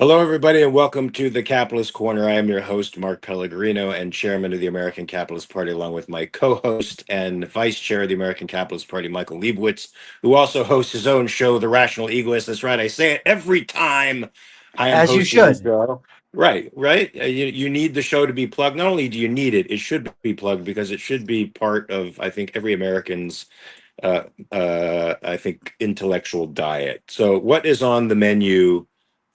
Hello, everybody, and welcome to the Capitalist Corner. I am your host, Mark Pellegrino, and chairman of the American Capitalist Party, along with my co-host and vice chair of the American Capitalist Party, Michael Liebowitz, who also hosts his own show, The Rational Egoist. That's right. I say it every time I am As you hosting the should. show. Right, right. You need the show to be plugged. Not only do you need it, it should be plugged because it should be part of, I think, every American's, I think, intellectual diet. So what is on the menu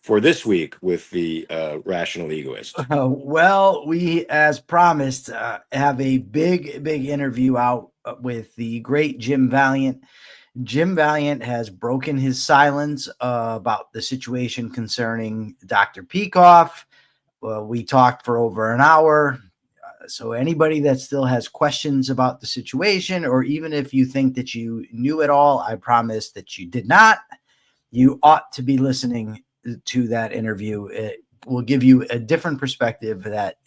for this week with the Rational Egoist? Well, we, as promised, have a big interview out with the great Jim Valliant. Jim Valliant has broken his silence about the situation concerning Dr. Peikoff. We talked for over an hour. So anybody that still has questions about the situation, or even if you think that you knew it all, I promise that you did not. You ought to be listening to that interview. It will give you a different perspective that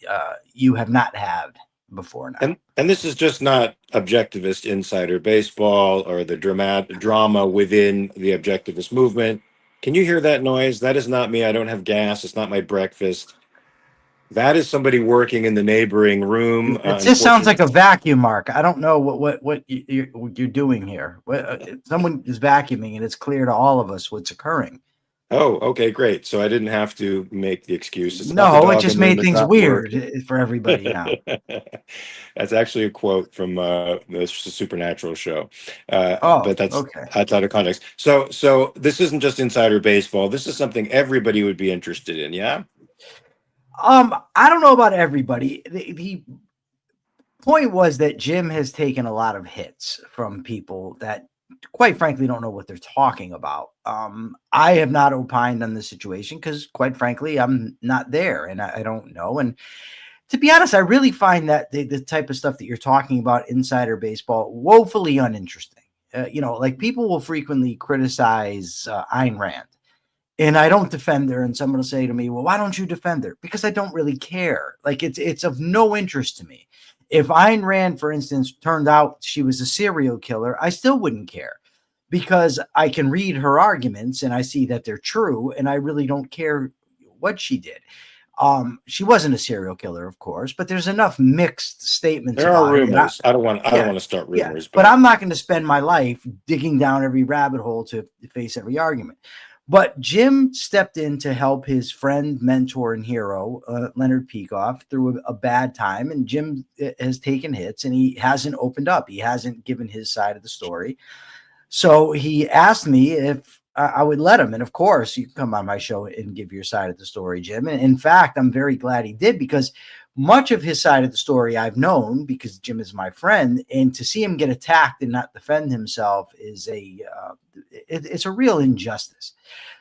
you have not had before now. And this is just not objectivist insider baseball or the drama within the objectivist movement. Can you hear that noise? That is not me. I don't have gas. It's not my breakfast. That is somebody working in the neighboring room. It just sounds like a vacuum, Mark. I don't know what you're doing here. Someone is vacuuming, and it's clear to all of us what's occurring. Oh, okay, great. So I didn't have to make the excuse. It's not No, the it dog just in the room, made it's things not weird working. for everybody now. That's actually a quote from the Supernatural show, Oh, but that's okay. outside of context. So this isn't just insider baseball. This is something everybody would be interested in. Yeah. I don't know about everybody. The point was that Jim has taken a lot of hits from people that, quite frankly, don't know what they're talking about. I have not opined on the situation because, quite frankly, I'm not there and I don't know. And to be honest, I really find that the type of stuff that you're talking about, insider baseball, woefully uninteresting. Like people will frequently criticize Ayn Rand. And I don't defend her, and someone will say to me, "Well, why don't you defend her?" Because I don't really care. Like it's of no interest to me. If Ayn Rand, for instance, turned out she was a serial killer, I still wouldn't care because I can read her arguments and I see that they're true, and I really don't care what she did. She wasn't a serial killer, of course, but there's enough mixed statements There are about her that rumors. I don't want to start yeah, rumors, but but I'm not going to spend my life digging down every rabbit hole to face every argument. But Jim stepped in to help his friend, mentor, and hero, Leonard Peikoff, through a bad time. And Jim has taken hits and he hasn't opened up. He hasn't given his side of the story. So he asked me if I would let him. And of course, you can come on my show and give your side of the story, Jim. And in fact, I'm very glad he did because much of his side of the story I've known because Jim is my friend. And to see him get attacked and not defend himself is it's a real injustice.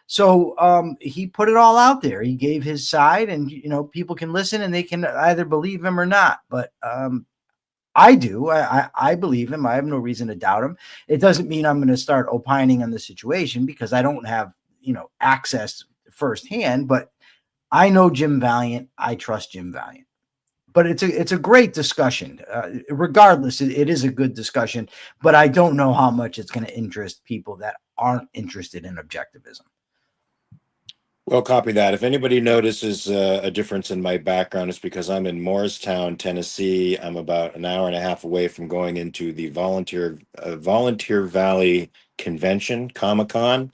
So he put it all out there. He gave his side, and people can listen and they can either believe him or not. But I do. I believe him. I have no reason to doubt him. It doesn't mean I'm going to start opining on the situation because I don't have access firsthand. But I know Jim Valliant. I trust Jim Valliant. But it's a great discussion. Regardless, it is a good discussion. But I don't know how much it's going to interest people that aren't interested in objectivism. well, copy that. If anybody notices a difference in my background, it's because I'm in Morristown, Tennessee. I'm about an hour and a half away from going into the Volunteer Valley Convention, Comic-Con,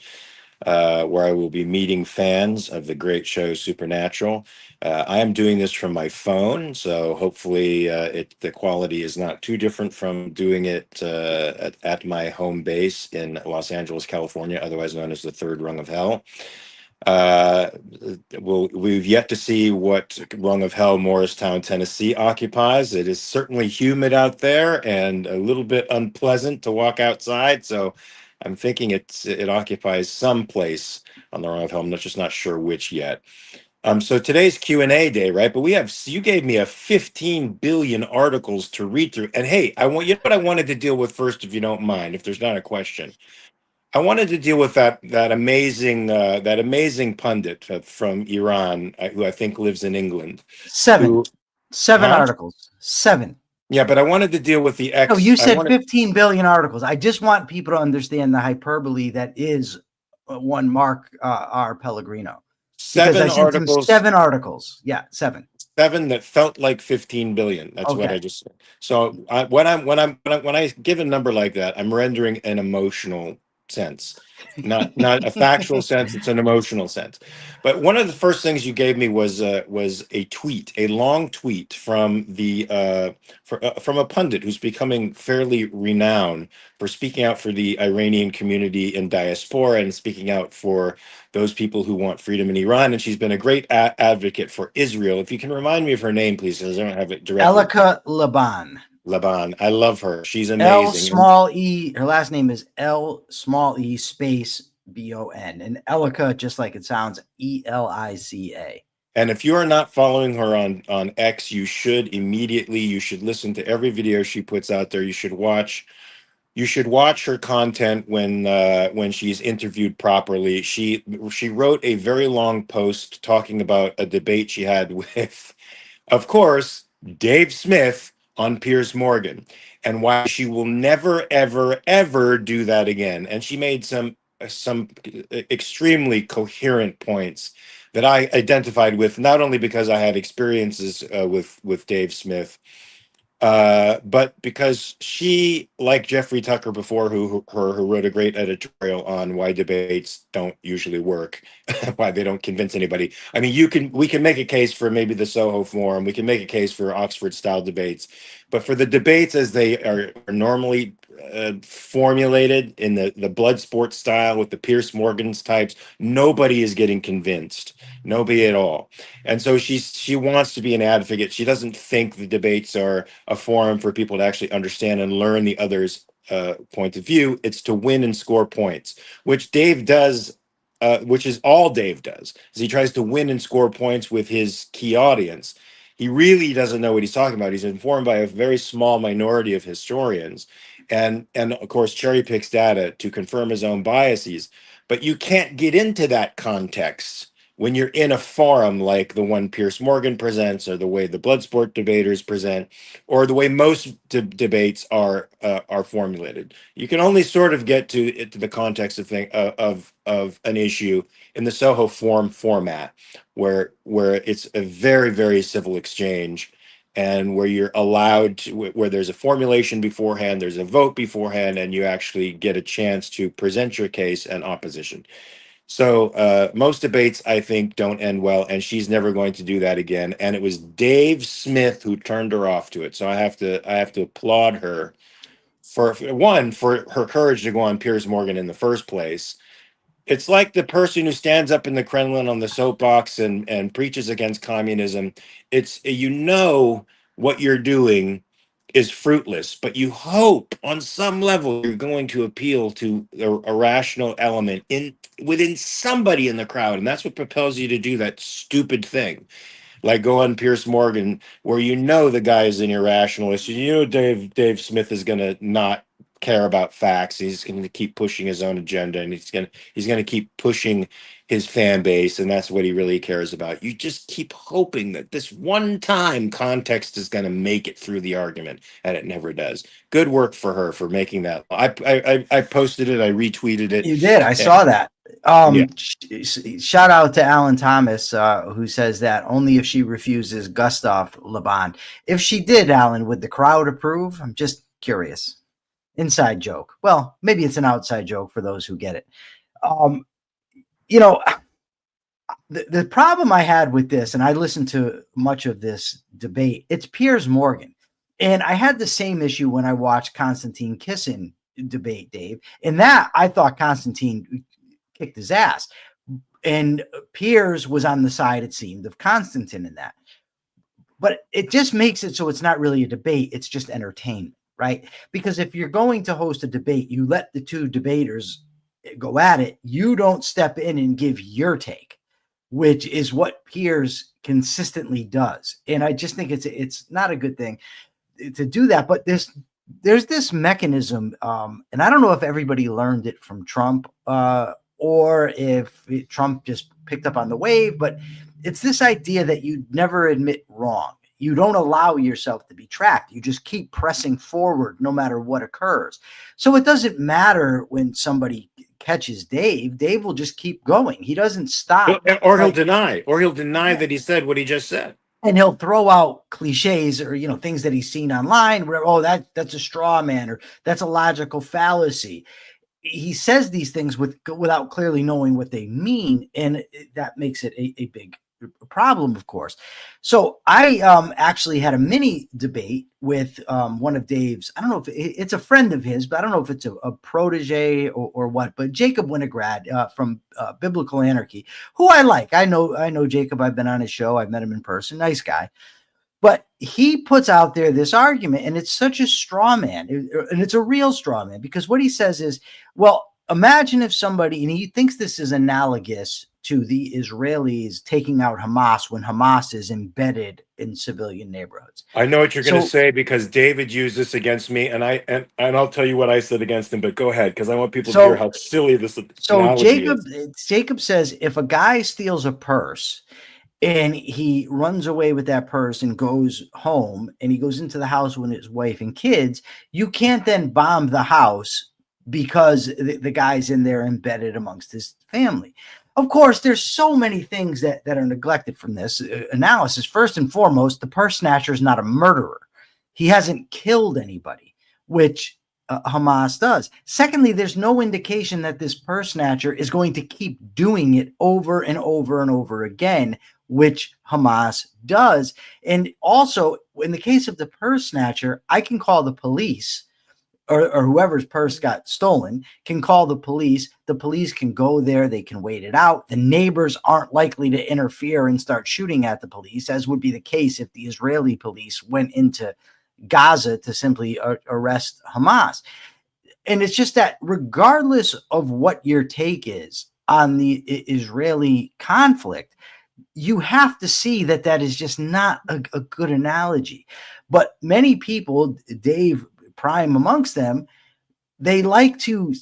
where I will be meeting fans of the great show Supernatural. I am doing this from my phone, so hopefully the quality is not too different from doing it at my home base in Los Angeles, California, otherwise known as the third rung of hell. We've yet to see what rung of hell Morristown, Tennessee occupies. It is certainly humid out there and a little bit unpleasant to walk outside. So I'm thinking it occupies some place on the rung of hell. I'm just not sure which yet. So today's Q&A day, right? But you gave me 15 billion articles to read through. And hey, you know what I wanted to deal with first, if you don't mind, if there's not a question. I wanted to deal with that amazing pundit from Iran who I think lives in England. Seven Huh? articles. 7. Yeah, but I wanted to deal with the No, you said 15 billion articles. I just want people to understand the hyperbole that is one Mark R. Pellegrino. because I Seven sent him articles, 7 articles. Yeah, 7. seven that felt like 15 billion. That's what I Okay. just said. So when I give a number like that, I'm rendering an emotional sense, not a factual sense. It's an emotional sense. But one of the first things you gave me was a tweet, a long tweet from from a pundit who's becoming fairly renowned for speaking out for the Iranian community in diaspora and speaking out for those people who want freedom in Iran. And she's been a great advocate for Israel. If you can remind me of her name, please, because I don't have it directly. Elica Laban. Laban. I love her. She's L amazing. And, small e. Her last name is L small e space BON. And Elica, just like it sounds, ELICA. and if you are not following her on X, you should immediately. You should listen to every video she puts out there. You should watch. You should watch her content when she's interviewed properly. She wrote a very long post talking about a debate she had with, of course, Dave Smith on Piers Morgan, and why she will never, ever, ever do that again. And she made some extremely coherent points that I identified with, not only because I had experiences with Dave Smith, but because she, like Jeffrey Tucker before, who wrote a great editorial on why debates don't usually work, why they don't convince anybody. I mean, we can make a case for maybe the Soho Forum, we can make a case for Oxford style debates, but for the debates as they are normally formulated in the blood sport style with the Pierce Morgan's types, nobody is getting convinced, nobody at all. And so she wants to be an advocate. She doesn't think the debates are a forum for people to actually understand and learn the other's point of view. It's to win and score points, which Dave does, which is all Dave does, is he tries to win and score points with his key audience. He really doesn't know what he's talking about. He's informed by a very small minority of historians, and of course cherry picks data to confirm his own biases. But you can't get into that context when you're in a forum like the one Piers Morgan presents, or the way the Bloodsport debaters present, or the way most debates are formulated. You can only sort of get to the context of an issue in the Soho Forum format, where it's a very, very civil exchange, and where you're allowed to, where there's a formulation beforehand, there's a vote beforehand, and you actually get a chance to present your case and opposition. So most debates, I think, don't end well, and she's never going to do that again. And it was Dave Smith who turned her off to it. So I have to applaud her for her courage to go on Piers Morgan in the first place. It's like the person who stands up in the Kremlin on the soapbox and preaches against communism. It's, what you're doing is fruitless, but you hope on some level you're going to appeal to a rational element within somebody in the crowd, and that's what propels you to do that stupid thing, like go on Piers Morgan, where the guy is an irrationalist. Dave Smith is going to not care about facts. He's going to keep pushing his own agenda, and he's going to keep pushing his fan base, and that's what he really cares about. You just keep hoping that this one time context is going to make it through the argument, and it never does. Good work for her for making that. I posted it, I retweeted it. You did. I saw that. Yeah. Shout out to Alan Thomas, who says that only if she refuses Gustav Laban. If she did, Alan, would the crowd approve? I'm just curious. Inside joke. Well, maybe it's an outside joke for those who get it. The problem I had with this, and I listened to much of this debate, it's Piers Morgan. And I had the same issue when I watched Konstantin Kisin debate, Dave. In that, I thought Konstantin kicked his ass. And Piers was on the side, it seemed, of Konstantin in that. But it just makes it so it's not really a debate. It's just entertainment, right? Because if you're going to host a debate, you let the two debaters go at it. You don't step in and give your take, which is what Piers consistently does. And I just think it's not a good thing to do that. But there's this mechanism, and I don't know if everybody learned it from Trump or if Trump just picked up on the wave, but it's this idea that you never admit wrong. You don't allow yourself to be tracked. You just keep pressing forward no matter what occurs. So it doesn't matter when somebody catches Dave, Dave will just keep going. He doesn't stop. Or he'll deny that he said what he just said. And he'll throw out cliches or, things that he's seen online where, oh, that's a straw man, or that's a logical fallacy. He says these things without clearly knowing what they mean. And that makes it a big problem, of course. So I actually had a mini debate with one of Dave's, I don't know if it's a friend of his, but I don't know if it's a protege or what, but Jacob Winograd from Biblical Anarchy, who I like. I know Jacob. I've been on his show. I've met him in person. Nice guy. But he puts out there this argument, and it's such a straw man, and it's a real straw man, because what he says is, well, imagine if somebody, and he thinks this is analogous to the Israelis taking out Hamas when Hamas is embedded in civilian neighborhoods. I know what you're going to say, because David used this against me, and I'll tell you what I said against him. But go ahead, because I want people to hear how silly this analogy is. Jacob says, if a guy steals a purse and he runs away with that purse and goes home, and he goes into the house with his wife and kids, you can't then bomb the house because the guy's in there embedded amongst his family. Of course, there's so many things that are neglected from this analysis. First and foremost, the purse snatcher is not a murderer. He hasn't killed anybody, which Hamas does. Secondly, there's no indication that this purse snatcher is going to keep doing it over and over and over again, which Hamas does. And also, in the case of the purse snatcher, I can call the police, or whoever's purse got stolen can call the police. The police can go there. They can wait it out. The neighbors aren't likely to interfere and start shooting at the police, as would be the case if the Israeli police went into Gaza to simply arrest Hamas. And it's just that regardless of what your take is on the Israeli conflict, you have to see that is just not a good analogy. But many people, Dave Prime amongst them, they like to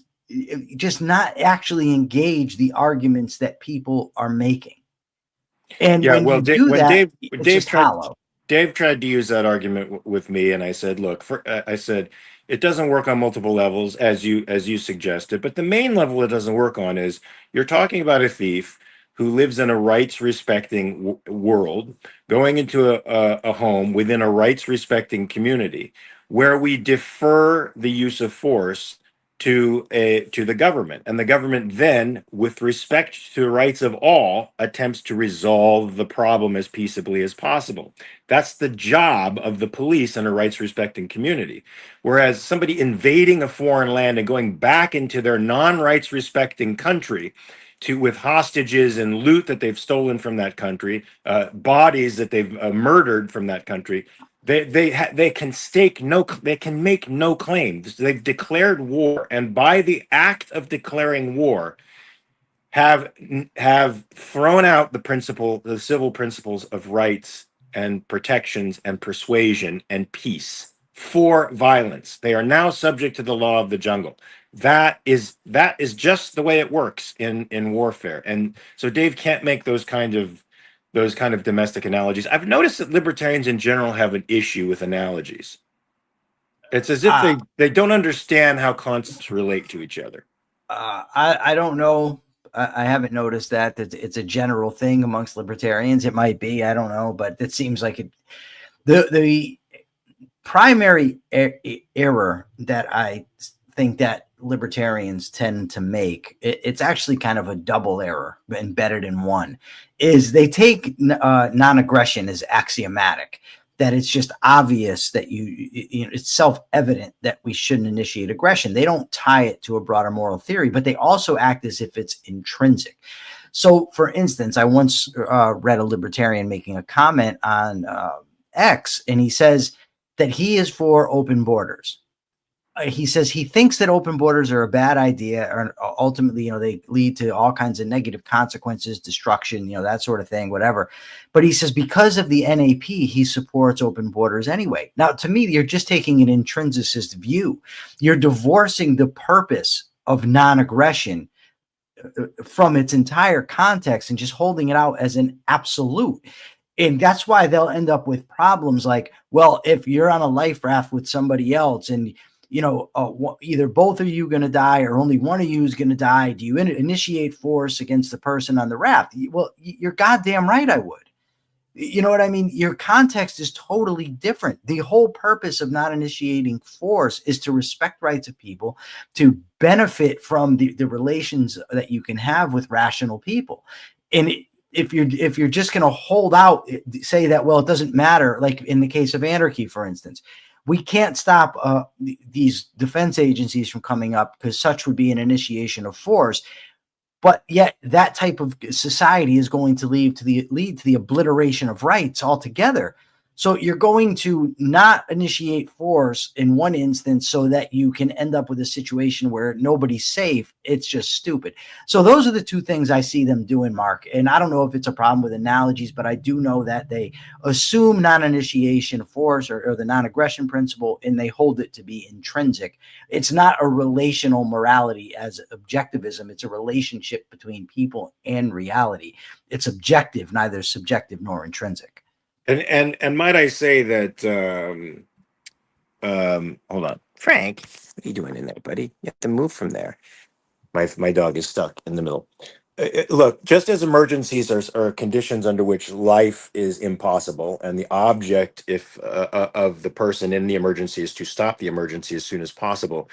just not actually engage the arguments that people are making. And yeah, when well, Dave tried to use that argument with me, and I said, look, I said it doesn't work on multiple levels, as you suggested, but the main level it doesn't work on is you're talking about a thief who lives in a rights-respecting world, going into a home within a rights-respecting community, where we defer the use of force to the government, and the government then, with respect to the rights of all, attempts to resolve the problem as peaceably as possible. That's the job of the police in a rights-respecting community. Whereas somebody invading a foreign land and going back into their non-rights-respecting country with hostages and loot that they've stolen from that country, bodies that they've murdered from that country, they can make no claims. They've declared war, and by the act of declaring war, have thrown out the civil principles of rights and protections and persuasion and peace for violence. They are now subject to the law of the jungle. That is just the way it works in warfare. And so Dave can't make those kind of domestic analogies. I've noticed that libertarians in general have an issue with analogies. It's as if they don't understand how concepts relate to each other. I don't know. I haven't noticed that it's a general thing amongst libertarians. It might be, I don't know, but it seems like it. The primary error that I think that libertarians tend to make, it's actually kind of a double error embedded in one, is they take non-aggression as axiomatic, that it's just obvious that it's self-evident that we shouldn't initiate aggression. They don't tie it to a broader moral theory, but they also act as if it's intrinsic. So, for instance, I once read a libertarian making a comment on X, and he says that he is for open borders. He says he thinks that open borders are a bad idea, or ultimately, they lead to all kinds of negative consequences, destruction, that sort of thing, whatever. But he says because of the NAP, he supports open borders anyway. Now, to me, you're just taking an intrinsicist view. You're divorcing the purpose of non-aggression from its entire context and just holding it out as an absolute. And that's why they'll end up with problems like, well, if you're on a life raft with somebody else and either both of you going to die or only one of you is going to die? Do you initiate force against the person on the raft? Well, you're goddamn right I would. You know what I mean? Your context is totally different. The whole purpose of not initiating force is to respect rights of people, to benefit from the relations that you can have with rational people. And if you're just going to hold out, say that, well, it doesn't matter, like in the case of anarchy, for instance, we can't stop these defense agencies from coming up because such would be an initiation of force. But yet that type of society is going to lead to the obliteration of rights altogether. So you're going to not initiate force in one instance so that you can end up with a situation where nobody's safe. It's just stupid. So those are the two things I see them doing, Mark. And I don't know if it's a problem with analogies, but I do know that they assume non-initiation of force or the non-aggression principle, and they hold it to be intrinsic. It's not a relational morality as objectivism. It's a relationship between people and reality. It's objective, neither subjective nor intrinsic. And might I say that hold on, Frank, what are you doing in there, buddy? You have to move from there. My dog is stuck in the middle. Look, just as emergencies are conditions under which life is impossible, and the object of the person in the emergency is to stop the emergency as soon as possible,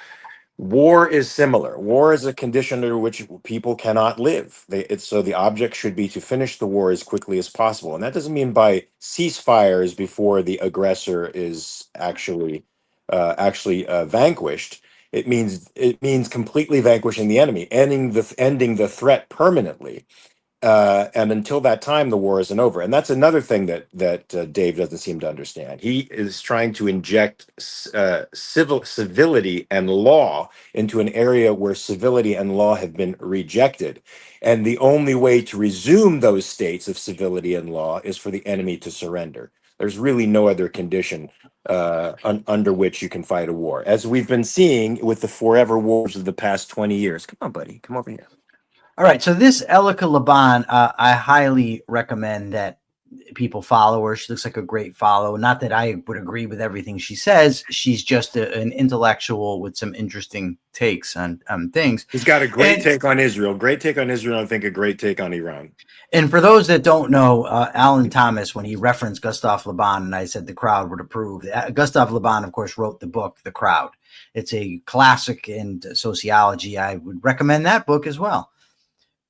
war is similar. War is a condition under which people cannot live. So the object should be to finish the war as quickly as possible. And that doesn't mean by ceasefires before the aggressor is actually vanquished. It means completely vanquishing the enemy, ending the threat permanently. And until that time, the war isn't over. And that's another thing that Dave doesn't seem to understand. He is trying to inject civility and law into an area where civility and law have been rejected. And the only way to resume those states of civility and law is for the enemy to surrender. There's really no other condition under which you can fight a war, as we've been seeing with the forever wars of the past 20 years. Come on, buddy. Come over here. All right, so this Elica Laban, I highly recommend that people follow her. She looks like a great follow. Not that I would agree with everything she says. She's just an intellectual with some interesting takes on things. He's got a great take on Israel. Great take on Israel. I think a great take on Iran. And for those that don't know, Alan Thomas, when he referenced Gustav Le Bon, and I said the crowd would approve, Gustav Le Bon, of course, wrote the book, The Crowd. It's a classic in sociology. I would recommend that book as well.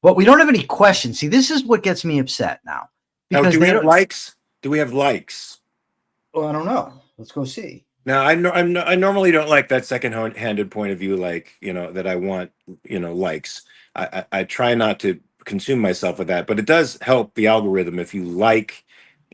But we don't have any questions. See, this is what gets me upset now. Now, do we have likes? Do we have likes? Well, I don't know. Let's go see. Now, I normally don't like that second-handed point of view, like, that I want, likes. I try not to consume myself with that, but it does help the algorithm if you like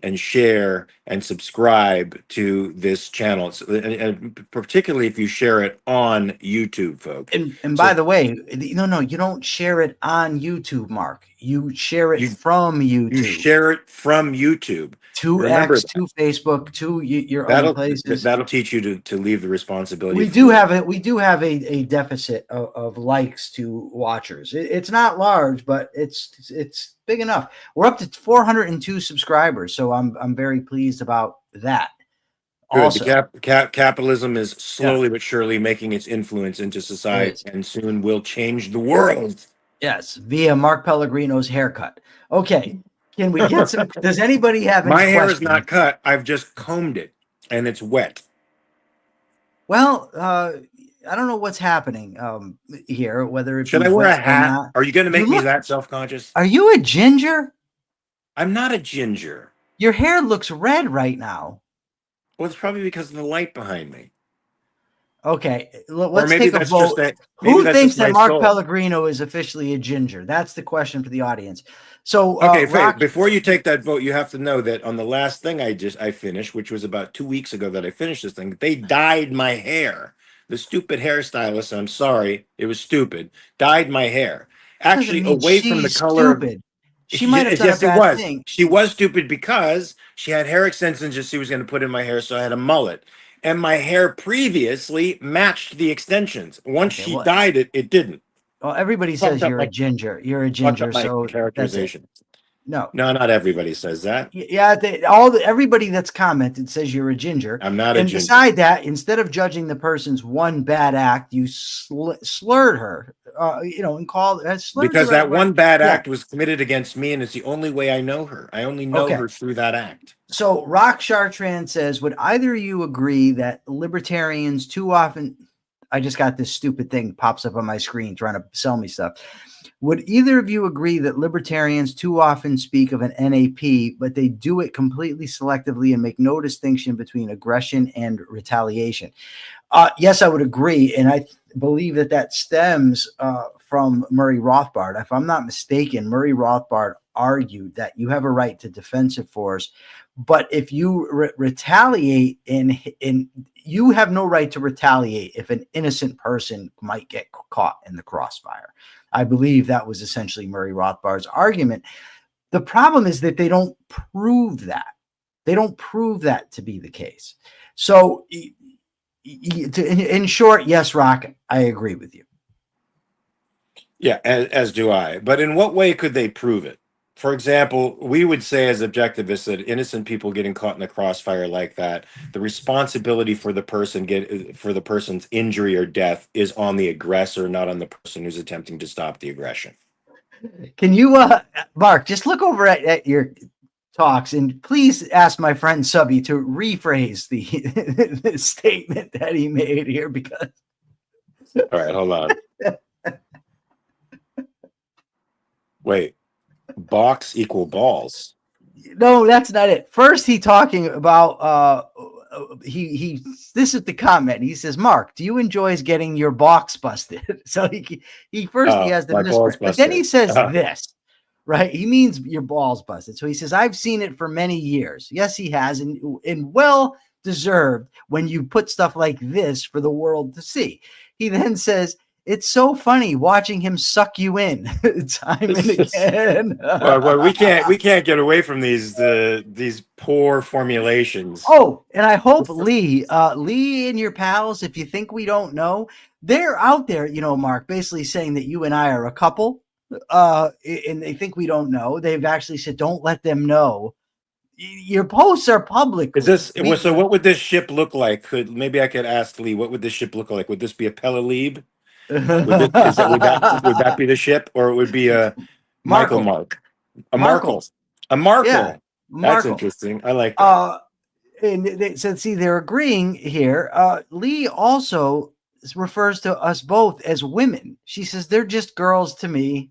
and share and subscribe to this channel, and particularly if you share it on YouTube, folks. And by the way, no, you don't share it on YouTube, Mark. You share it from YouTube. You share it from YouTube. To X, to Facebook, to your other places. That'll teach you to leave the responsibility. We do have a deficit of likes to watchers. It's not large, but it's big enough. We're up to 402 subscribers, so I'm very pleased about that. Good. Also, Capitalism is slowly but surely making its influence into society, and soon will change the world. Yes, via Mark Pellegrino's haircut. Okay. Can we get some? Does anybody have any My hair questions? is not cut. I've just combed it, and it's wet. Well, I don't know what's happening here. Whether it should I wear a hat? Are you going to make me that self-conscious? Are you a ginger? I'm not a ginger. Your hair looks red right now. Well, it's probably because of the light behind me. Okay, let's take a vote. Who thinks that Mark Pellegrino is officially a ginger? That's the question for the audience. So, okay, before you take that vote, you have to know that on the last thing I finished, which was about 2 weeks ago that I finished this thing, they dyed my hair. The stupid hairstylist, I'm sorry, it was stupid, dyed my hair. Actually, away from the color. Stupid. She might have done a bad thing. She was stupid because she had hair extensions that she was going to put in my hair, so I had a mullet. And my hair previously matched the extensions. Once she dyed it, it didn't. Well, everybody says you're a ginger. You're a ginger, so characterization. No. No, not everybody says that. Yeah, everybody that's commented says you're a ginger. I'm not a And ginger. beside that, instead of judging the person's one bad act, you slurred her, and called Because that one bad act Yeah. was committed against me, and it's the only way I know her. I only know Okay. her through that act. So Rock Chartrand says, would either of you agree that libertarians too often, I just got this stupid thing pops up on my screen trying to sell me stuff. Would either of you agree that libertarians too often speak of an NAP, but they do it completely selectively and make no distinction between aggression and retaliation? Yes, I would agree. And I believe that stems from Murray Rothbard. If I'm not mistaken, Murray Rothbard argued that you have a right to defensive force, but if you retaliate in you have no right to retaliate if an innocent person might get caught in the crossfire. I believe that was essentially Murray Rothbard's argument. The problem is that they don't prove that. They don't prove that to be the case. So in short, yes, Rock, I agree with you. Yeah, as do I. But in what way could they prove it? For example, we would say as objectivists that innocent people getting caught in the crossfire like that, the responsibility for the person's injury or death is on the aggressor, not on the person who's attempting to stop the aggression. Can you, Mark, just look over at your talks and please ask my friend Subby to rephrase the statement that he made here, because. All right, hold on. Wait. Box equal balls. No, that's not it. First, he talking about this is the comment. He says, Mark, do you enjoy getting your box busted? So he has the misprint, but then he says this, right? He means your balls busted. So he says, I've seen it for many years. Yes, he has, and well deserved when you put stuff like this for the world to see. He then says, it's so funny watching him suck you in time and again. well, we can't get away from these poor formulations. Oh, and I hope Lee and your pals, if you think we don't know, they're out there, Mark, basically saying that you and I are a couple, and they think we don't know. They've actually said, don't let them know. Your posts are public. Is this so? What would this ship look like? Maybe I could ask Lee, what would this ship look like? Would this be a Pellegrino? Would that be the ship, or it would be a Michael Mark? A Markle. Yeah, that's interesting. I like that. And they said, see, they're agreeing here. Lee also refers to us both as women. She says they're just girls to me.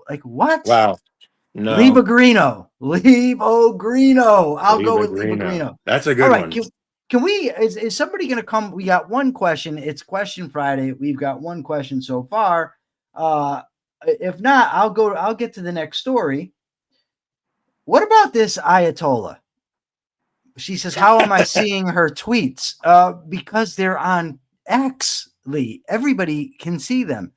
Like, what? Wow. No. Liebowitz. I'll go with Liebowitz. That's a good one. Can we, is somebody going to come? We got one question. It's Question Friday. We've got one question so far. If not, I'll get to the next story. What about this Ayatollah? She says, how am I seeing her tweets? Because they're on X, Lee. Everybody can see them.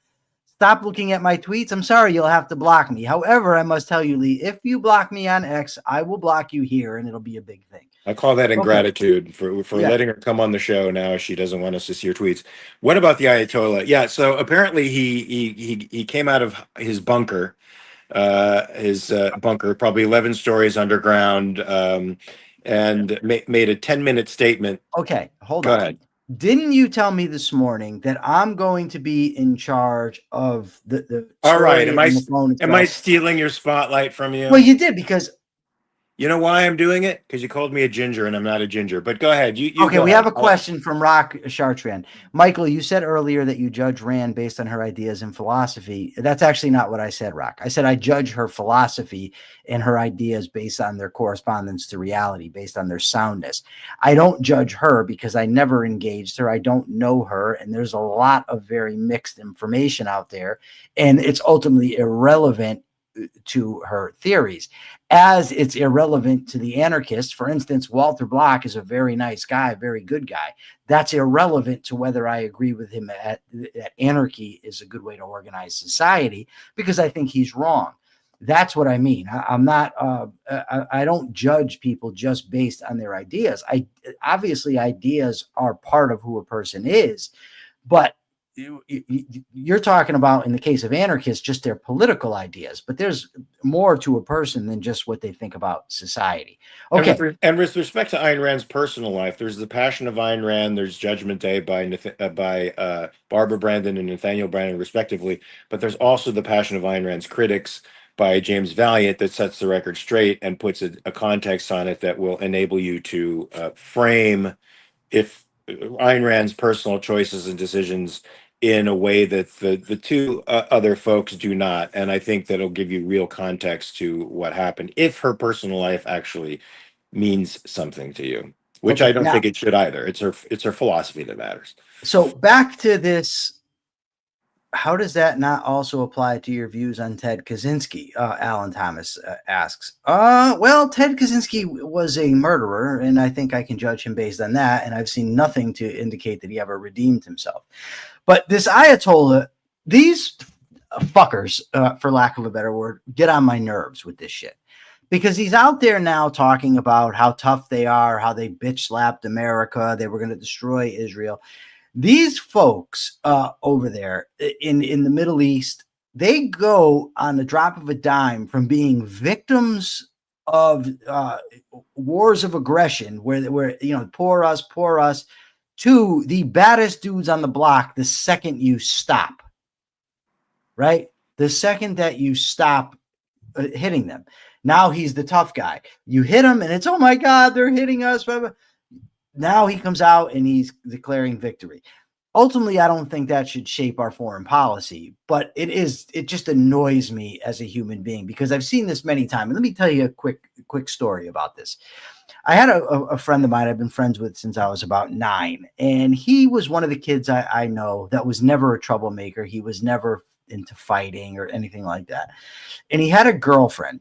Stop looking at my tweets. I'm sorry, you'll have to block me. However, I must tell you, Lee, if you block me on X, I will block you here, and it'll be a big thing. I call that ingratitude for letting her come on the show. Now she doesn't want us to see her tweets. What about the Ayatollah? Yeah, so apparently he came out of his bunker, probably 11 stories underground, and made a 10-minute statement. Okay, hold Go on. ahead. Didn't you tell me this morning that I'm going to be in charge of the all right, am I stealing your spotlight from you? Well, you did, because you know why I'm doing it? Because you called me a ginger, and I'm not a ginger. But go ahead. Okay, we have a question from Rock Chartrand. Michael, you said earlier that you judge Rand based on her ideas and philosophy. That's actually not what I said, Rock. I said I judge her philosophy and her ideas based on their correspondence to reality, based on their soundness. I don't judge her because I never engaged her. I don't know her, and there's a lot of very mixed information out there, and it's ultimately irrelevant to her theories, as it's irrelevant to the anarchists. For instance, Walter Block is a very nice guy, very good guy. That's irrelevant to whether I agree with him that anarchy is a good way to organize society, because I think he's wrong. That's what I mean. I'm not, I don't judge people just based on their ideas. Obviously ideas are part of who a person is, but you're talking about, in the case of anarchists, just their political ideas, but there's more to a person than just what they think about society. Okay. And with respect to Ayn Rand's personal life, there's The Passion of Ayn Rand, there's Judgment Day by Barbara Brandon and Nathaniel Brandon, respectively. But there's also The Passion of Ayn Rand's Critics by James Valliant that sets the record straight and puts a context on it that will enable you to frame if Ayn Rand's personal choices and decisions in a way that the two other folks do not. And I think that'll give you real context to what happened if her personal life actually means something to you, which Okay, I don't now, think it should either. It's her philosophy that matters. so back to this. How does that not also apply to your views on Ted Kaczynski? Alan Thomas asks. Well, Ted Kaczynski was a murderer, and I think I can judge him based on that. And I've seen nothing to indicate that he ever redeemed himself. But this Ayatollah, these fuckers, for lack of a better word, get on my nerves with this shit. Because he's out there now talking about how tough they are, how they bitch slapped America, they were going to destroy Israel. These folks over there in the Middle East, they go on the drop of a dime from being victims of wars of aggression, where poor us, to the baddest dudes on the block the second you stop. Right? The second that you stop hitting them. Now he's the tough guy. You hit him and it's, oh my God, they're hitting us. Now he comes out and he's declaring victory. Ultimately, I don't think that should shape our foreign policy, but it just annoys me as a human being because I've seen this many times. And let me tell you a quick story about this. I had a friend of mine I've been friends with since I was about 9, and he was one of the kids I know that was never a troublemaker. He was never into fighting or anything like that. And he had a girlfriend.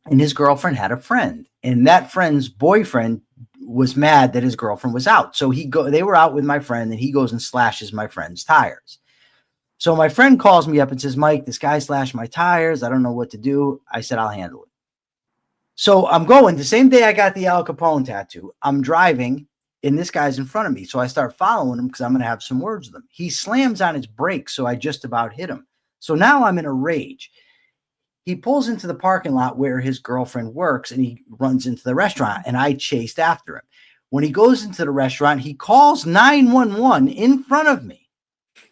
And his girlfriend had a friend, and that friend's boyfriend was mad that his girlfriend was out. So they were out with my friend, and he goes and slashes my friend's tires. So my friend calls me up and says, Mike, this guy slashed my tires. I don't know what to do. I said, I'll handle it. So I'm going the same day I got the Al Capone tattoo. I'm driving, and this guy's in front of me. So I start following him because I'm going to have some words with him. He slams on his brakes, so I just about hit him. So now I'm in a rage. He pulls into the parking lot where his girlfriend works, and he runs into the restaurant, and I chased after him. When he goes into the restaurant, he calls 911 in front of me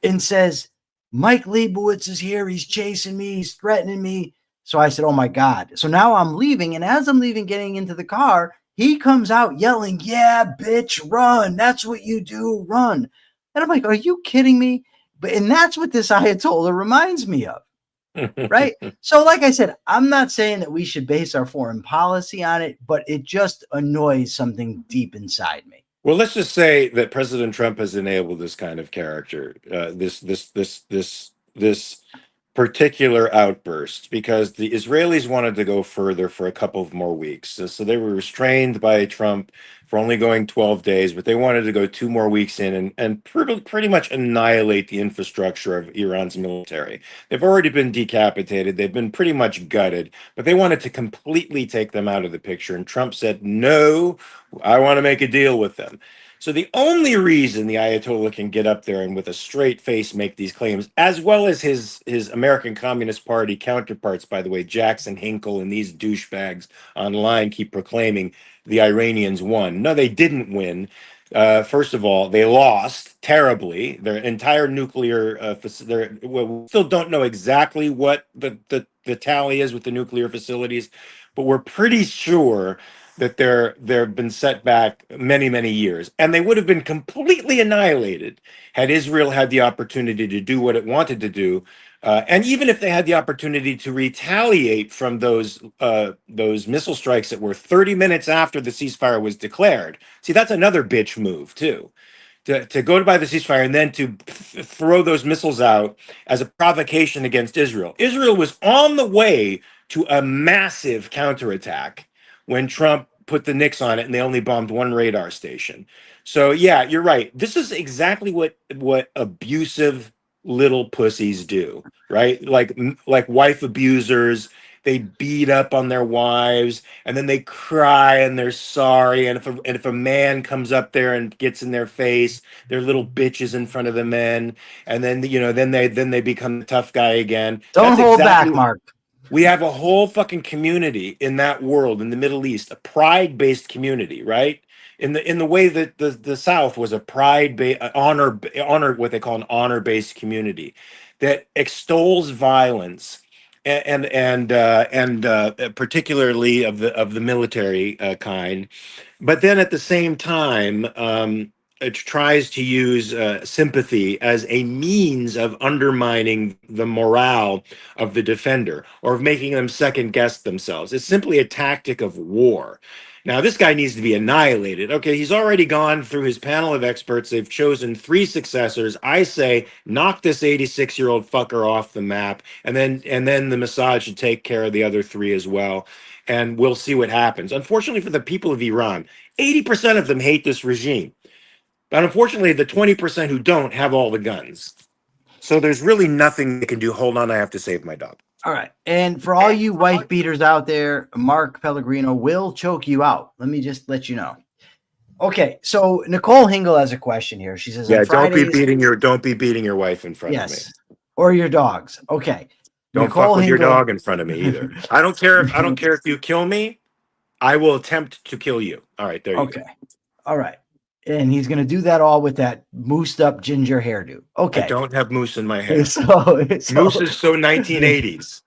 and says, Mike Liebowitz is here. He's chasing me. He's threatening me. So I said, oh my God. So now I'm leaving. And as I'm leaving, getting into the car, he comes out yelling, yeah, bitch, run. That's what you do. Run. And I'm like, are you kidding me? And that's what this Ayatollah reminds me of. Right. So like I said, I'm not saying that we should base our foreign policy on it, but it just annoys something deep inside me. Well, let's just say that President Trump has enabled this kind of character, this particular outburst, because the Israelis wanted to go further for a couple of more weeks. So they were restrained by Trump for only going 12 days, but they wanted to go 2 more weeks in and pretty much annihilate the infrastructure of Iran's military. They've already been decapitated. They've been pretty much gutted, but they wanted to completely take them out of the picture. And Trump said, no, I want to make a deal with them. So the only reason the Ayatollah can get up there and with a straight face make these claims, as well as his American Communist Party counterparts, by the way, Jackson Hinkle and these douchebags online keep proclaiming the Iranians won. No, they didn't win. First of all, they lost terribly. Their entire nuclear facility. We still don't know exactly what the tally is with the nuclear facilities, but we're pretty sure that they've been set back many years, and they would have been completely annihilated had Israel had the opportunity to do what it wanted to do, and even if they had the opportunity to retaliate from those missile strikes that were 30 minutes after the ceasefire was declared. See, that's another bitch move too. To go by the ceasefire and then to throw those missiles out as a provocation against Israel. Israel was on the way to a massive counterattack when Trump put the nix on it and they only bombed 1 radar station. So yeah, you're right. This is exactly what abusive little pussies do, right? Like wife abusers they beat up on their wives, and then they cry and they're sorry. And if a man comes up there and gets in their face, they're little bitches in front of the men. And then then they become the tough guy again. Don't That's hold back, exactly. Mark. We have a whole fucking community in that world, in the Middle East, a pride-based community, right? In the way that the South was a honor, what they call an honor-based community that extols violence and particularly of the military kind, but then at the same time, it tries to use sympathy as a means of undermining the morale of the defender or of making them second guess themselves. It's simply a tactic of war. Now, this guy needs to be annihilated. Okay, he's already gone through his panel of experts. They've chosen 3 successors. I say, knock this 86-year-old fucker off the map, and then the Mossad should take care of the other 3 as well. And we'll see what happens. Unfortunately for the people of Iran, 80% of them hate this regime. But unfortunately, the 20% who don't have all the guns. So there's really nothing they can do. Hold on, I have to save my dog. All right. And for all you wife beaters out there, Mark Pellegrino will choke you out. Let me just let you know. Okay, so Nicole Hingle has a question here. She says, Yeah, on Fridays, don't be beating your wife in front of me. Or your dogs. Okay. Don't Nicole fuck with your Hingle. dog in front of me either. I don't care if you kill me. I will attempt to kill you. All right, there you go. Okay. All right. And he's going to do that all with that moosed up ginger hairdo. Okay. I don't have mousse in my hair. So Mousse is so 1980s.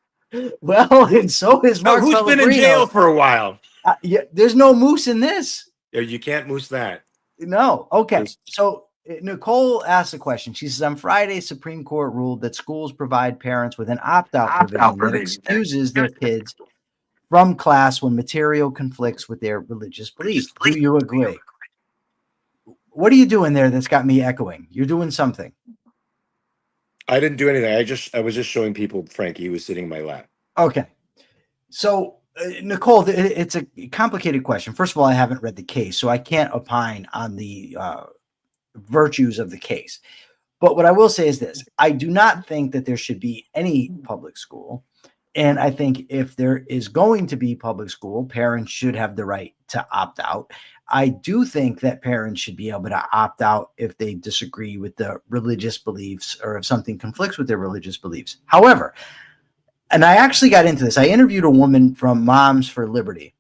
Well, and so is Mark who's Pellegrino. been in jail for a while? Yeah, there's no mousse in this. You can't mousse that. No. Okay. So Nicole asked a question. She says, on Friday, Supreme Court ruled that schools provide parents with an opt-out provision that excuses their kids from class when material conflicts with their religious beliefs. Do you agree? What are you doing there that's got me echoing? You're doing something. I didn't do anything. I was just showing people Frankie, who was sitting in my lap. Okay. So, Nicole, it's a complicated question. First of all, I haven't read the case, so I can't opine on the virtues of the case. But what I will say is this. I do not think that there should be any public school. And I think if there is going to be public school, parents should have the right to opt out. I do think that parents should be able to opt out if they disagree with the religious beliefs or if something conflicts with their religious beliefs. However, and I actually got into this. I interviewed a woman from Moms for Liberty,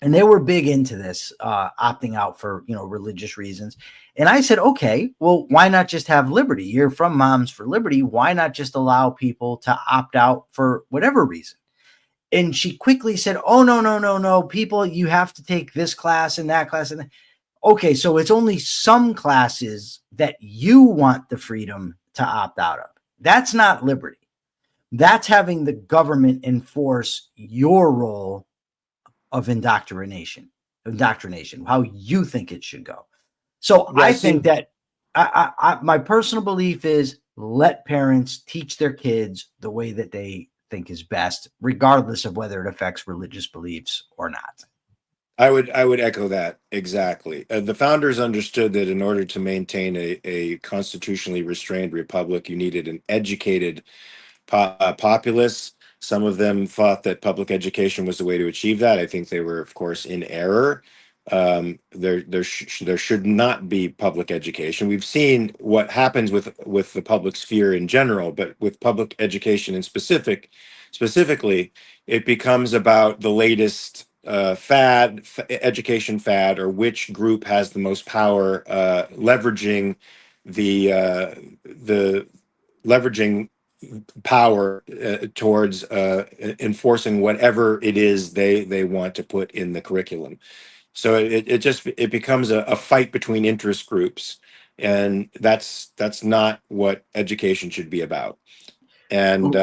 and they were big into this, opting out for, religious reasons. And I said, okay, well, why not just have liberty? You're from Moms for Liberty. Why not just allow people to opt out for whatever reason? And she quickly said, oh, no. People, you have to take this class and that class. And okay, so it's only some classes that you want the freedom to opt out of. That's not liberty. That's having the government enforce your role of indoctrination, how you think it should go. So I think that my personal belief is let parents teach their kids the way that they think is best, regardless of whether it affects religious beliefs or not. I would echo that exactly. The founders understood that in order to maintain a constitutionally restrained republic, you needed an educated populace. Some of them thought that public education was the way to achieve that. I think they were, of course, in error. There should not be public education. We've seen what happens with the public sphere in general, but with public education in specifically, it becomes about the latest education fad, or which group has the most power, leveraging power towards enforcing whatever it is they want to put in the curriculum. So it becomes a fight between interest groups, and that's not what education should be about. And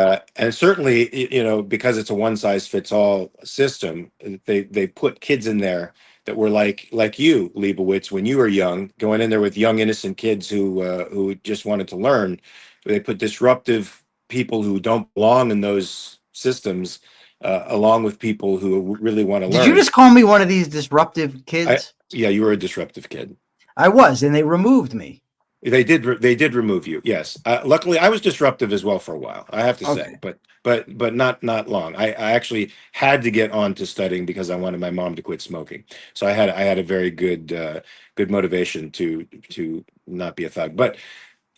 certainly, because it's a one size fits all system, they put kids in there that were like you, Liebowitz, when you were young, going in there with young innocent kids who just wanted to learn. They put disruptive people who don't belong in those systems along with people who really want to learn. Did you just call me one of these disruptive kids? Yeah, you were a disruptive kid. I was, and they removed me. They did remove you. Yes. Luckily, I was disruptive as well for a while. I have to say, Okay. but not long. I actually had to get on to studying because I wanted my mom to quit smoking. So I had a very good motivation to not be a thug. But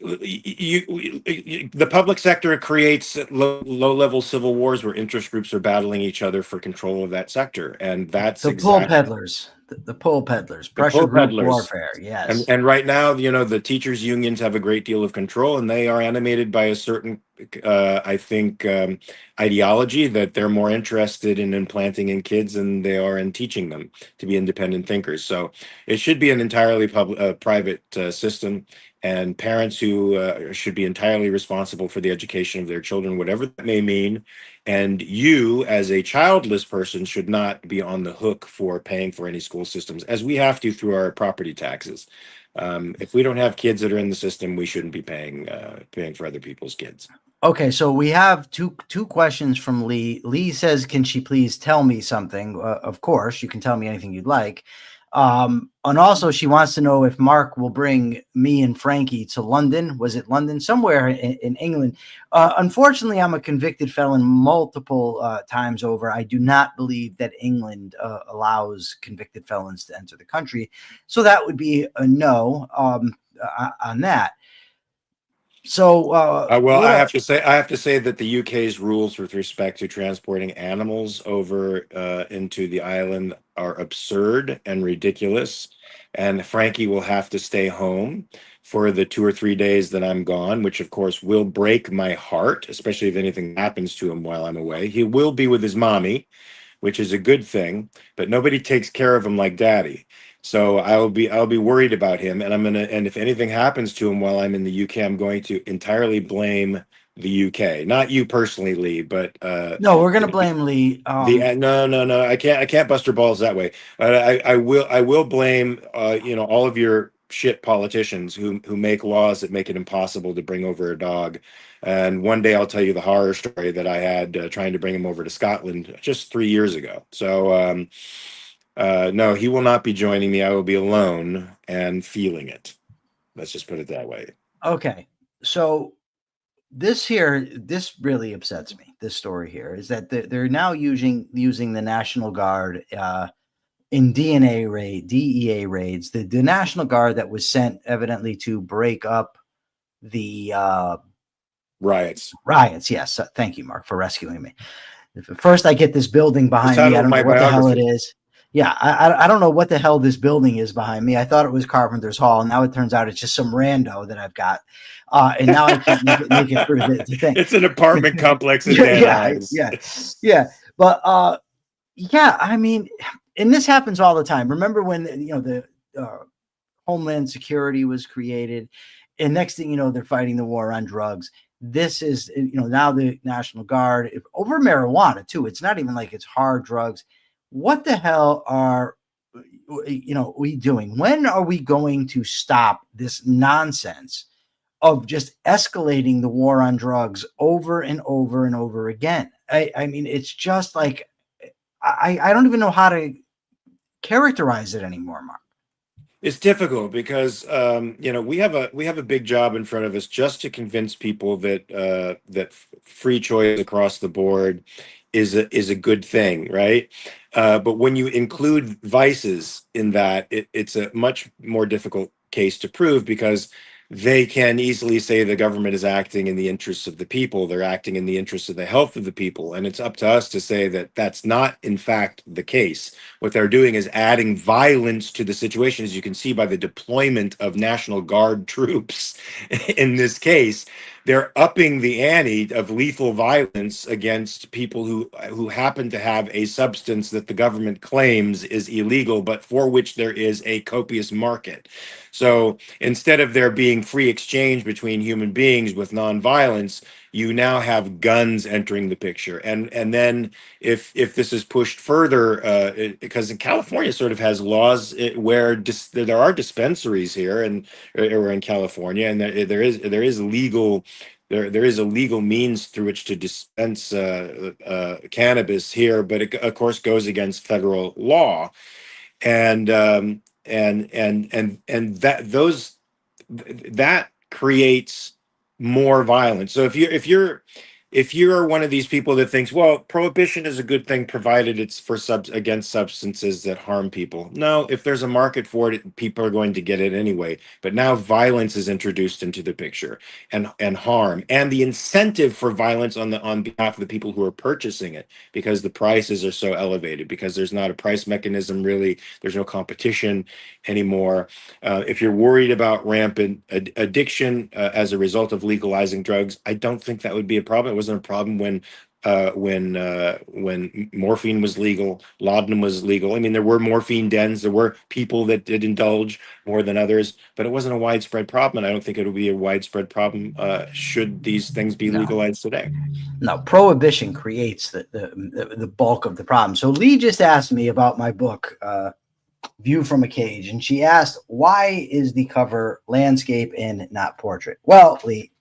the public sector creates low level civil wars where interest groups are battling each other for control of that sector, and that's The pull exactly peddlers, the pull peddlers, the pressure pull group peddlers. warfare. And Yes. and right now, the teachers unions have a great deal of control, and they are animated by a certain, I think, ideology that they're more interested in implanting in kids than they are in teaching them to be independent thinkers. So it should be an entirely private system, and parents who should be entirely responsible for the education of their children, whatever that may mean. And you, as a childless person, should not be on the hook for paying for any school systems, as we have to through our property taxes. If we don't have kids that are in the system, we shouldn't be paying for other people's kids. Okay, so we have two questions from Lee. Lee says, "Can she please tell me something?" Of course, you can tell me anything you'd like. And also, she wants to know if Mark will bring me and Frankie to London. Was it London? Somewhere in England. Unfortunately, I'm a convicted felon multiple times over. I do not believe that England allows convicted felons to enter the country, so that would be a no on that. So, Well, I have to say that the UK's rules with respect to transporting animals over into the island are absurd and ridiculous. And Frankie will have to stay home for the 2 or 3 days that I'm gone, which of course will break my heart, especially if anything happens to him while I'm away. He will be with his mommy, which is a good thing, but nobody takes care of him like daddy. So I'll be worried about him, and if anything happens to him while I'm in the UK, I'm going to entirely blame the UK, not you personally, Lee, but no, we're gonna blame Lee. no, I can't bust her balls that way. I will blame all of your shit politicians who make laws that make it impossible to bring over a dog. And one day I'll tell you the horror story that I had trying to bring him over to Scotland just 3 years ago. So no, he will not be joining me. I will be alone and feeling it. Let's just put it that way. Okay, so this really upsets me. This story here is that they're now using the National Guard in DEA raids. The National Guard that was sent evidently to break up the Riots. riots. Yes, thank you, Mark, for rescuing me. First, I get this building The behind me. title I of don't know my what the hell it biography. is. Yeah, I don't know what the hell this building is behind me. I thought it was Carpenter's Hall. Now it turns out it's just some rando that I've got. And now I can't make it through the thing. It's an apartment complex in Van yeah, Nuys. yeah, yeah. But yeah, I mean, and this happens all the time. Remember when the Homeland Security was created, and next thing you know, they're fighting the war on drugs. This is now the National Guard over marijuana too. It's not even like it's hard drugs. What the hell are we doing? When are we going to stop this nonsense of just escalating the war on drugs over and over and over again? I mean, it's just like I don't even know how to characterize it anymore, Mark. It's difficult because we have a big job in front of us just to convince people that free choice across the board is a good thing, right? But when you include vices in that, it's a much more difficult case to prove because they can easily say the government is acting in the interests of the people. They're acting in the interests of the health of the people, and it's up to us to say that that's not, in fact, the case. What they're doing is adding violence to the situation, as you can see by the deployment of National Guard troops. In this case, they're upping the ante of lethal violence against people who happen to have a substance that the government claims is illegal, but for which there is a copious market. So instead of there being free exchange between human beings with nonviolence, you now have guns entering the picture. And then if this is pushed further, because California sort of has laws where there are dispensaries here and or in California, and there is legal. There is a legal means through which to dispense cannabis here, but it of course goes against federal law, and that that creates more violence. So if you're one of these people that thinks, well, prohibition is a good thing provided it's for against substances that harm people. No, if there's a market for it, people are going to get it anyway. But now violence is introduced into the picture, and harm, and the incentive for violence on behalf of the people who are purchasing it, because the prices are so elevated, because there's not a price mechanism really, there's no competition anymore. If you're worried about rampant addiction as a result of legalizing drugs, I don't think that would be a problem. It wasn't a problem when morphine was legal, laudanum was legal. I mean, there were morphine dens, there were people that did indulge more than others, but it wasn't a widespread problem, and I don't think it would be a widespread problem should these things be No. legalized today. No, prohibition creates the bulk of the problem. So Lee just asked me about my book, View from a Cage, and she asked, why is the cover landscape and not portrait? Well, Lee,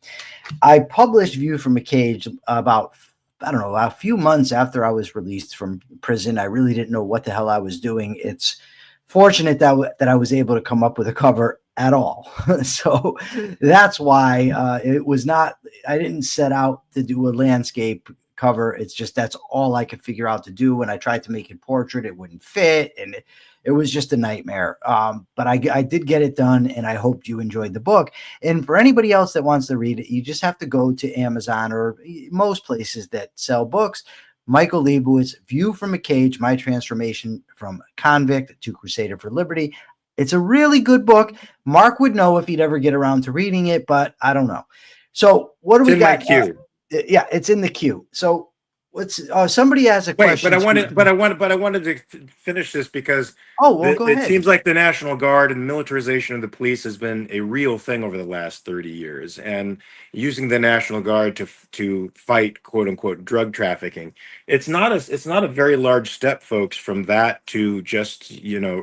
I published View from a Cage about, I don't know, a few months after I was released from prison. I really didn't know what the hell I was doing. It's fortunate that I was able to come up with a cover at all. So that's why it was not, I didn't set out to do a landscape cover. It's just that's all I could figure out to do. When I tried to make it portrait, it wouldn't fit, and it was just a nightmare. But I did get it done, and I hoped you enjoyed the book. And for anybody else that wants to read it, you just have to go to Amazon or most places that sell books. Michael Liebowitz, View from a Cage, My Transformation from Convict to Crusader for Liberty. It's a really good book. Mark would know if he'd ever get around to reading it, but I don't know. So what do we got? It's in my queue. Yeah, it's in the queue. So let's. Somebody has a question. Wait, but I wanted to finish this because go ahead. It seems like the National Guard and militarization of the police has been a real thing over the last 30 years, and using the National Guard to fight quote unquote drug trafficking. It's not a very large step, folks, from that to just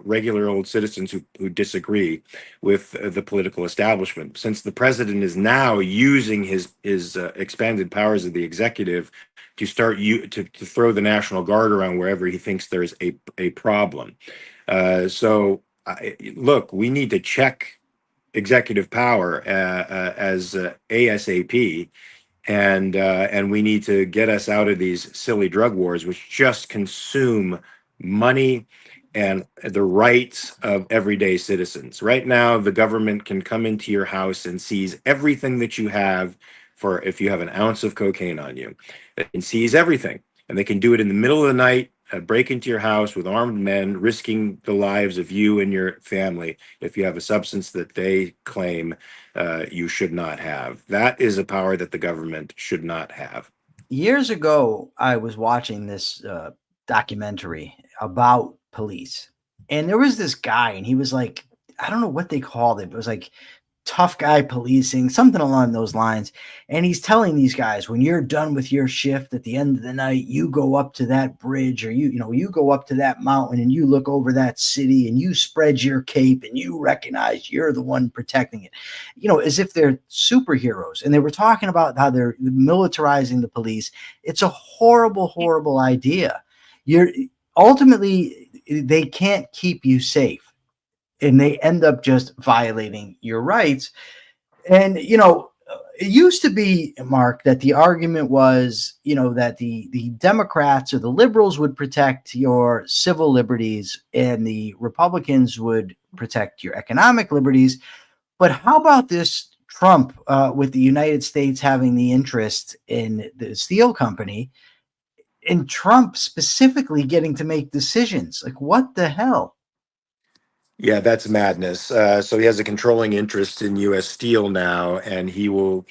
regular old citizens who disagree with the political establishment. Since the president is now using his expanded powers of the executive to start to throw the National Guard around wherever he thinks there's a problem. So look, we need to check executive power as ASAP, and we need to get us out of these silly drug wars, which just consume money and the rights of everyday citizens. Right now, the government can come into your house and seize everything that you have. For if you have an ounce of cocaine on you, they can seize everything, and they can do it in the middle of the night, break into your house with armed men, risking the lives of you and your family if you have a substance that they claim you should not have. That is a power that the government should not have. Years ago, I was watching this documentary about police, and there was this guy, and he was like, I don't know what they called it, but it was like tough guy policing, something along those lines. And he's telling these guys, when you're done with your shift at the end of the night, you go up to that bridge, or you go up to that mountain, and you look over that city, and you spread your cape, and you recognize you're the one protecting it, as if they're superheroes. And they were talking about how they're militarizing the police. It's a horrible, horrible idea. Ultimately, they can't keep you safe, and they end up just violating your rights. And, it used to be, Mark, that the argument was, that the Democrats or the liberals would protect your civil liberties and the Republicans would protect your economic liberties. But how about this Trump with the United States having the interest in the steel company, and Trump specifically getting to make decisions? Like, what the hell? Yeah, that's madness. So he has a controlling interest in U.S. Steel now, and he will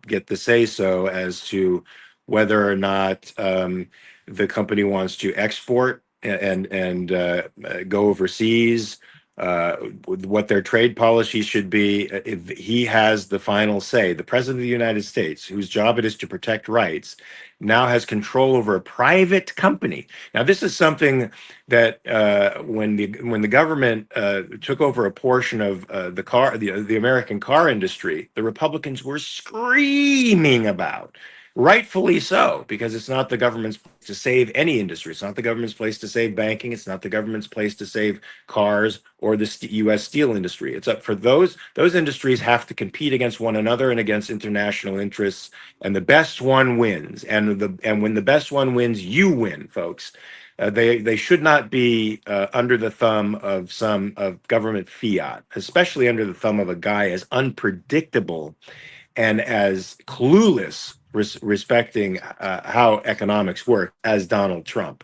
get the say so as to whether or not the company wants to export and go overseas, what their trade policy should be. He has the final say. The president of the United States, whose job it is to protect rights, now has control over a private company. Now, this is something that when the government took over a portion of the American car industry, the Republicans were screaming about. Rightfully so, because it's not the government's place to save any industry. It's not the government's place to save banking. It's not the government's place to save cars or the U.S. steel industry. It's up for those industries have to compete against one another and against international interests, and the best one wins. And when the best one wins, you win, folks. They should not be under the thumb of some of government fiat, especially under the thumb of a guy as unpredictable and as clueless respecting how economics work as Donald Trump.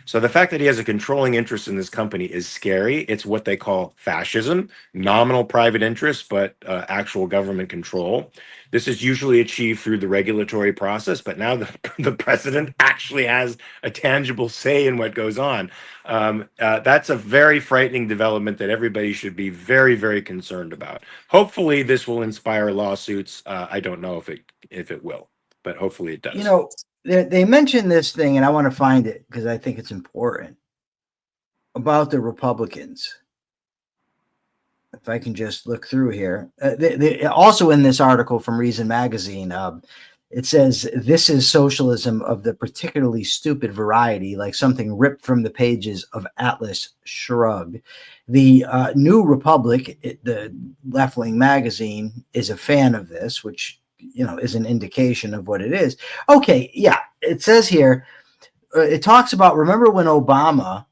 So the fact that he has a controlling interest in this company is scary. It's what they call fascism, nominal private interest, but actual government control. This is usually achieved through the regulatory process, but now the president actually has a tangible say in what goes on. That's a very frightening development that everybody should be very, very concerned about. Hopefully, this will inspire lawsuits. I don't know if it will, but hopefully it does. You know, they mentioned this thing, and I want to find it because I think it's important, about the Republicans. If I can just look through here. Also in this article from Reason Magazine, it says, this is socialism of the particularly stupid variety, like something ripped from the pages of Atlas Shrugged. The New Republic, the left-wing magazine, is a fan of this, which, you know, is an indication of what it is. Okay, yeah, it says here, it talks about, remember when Obama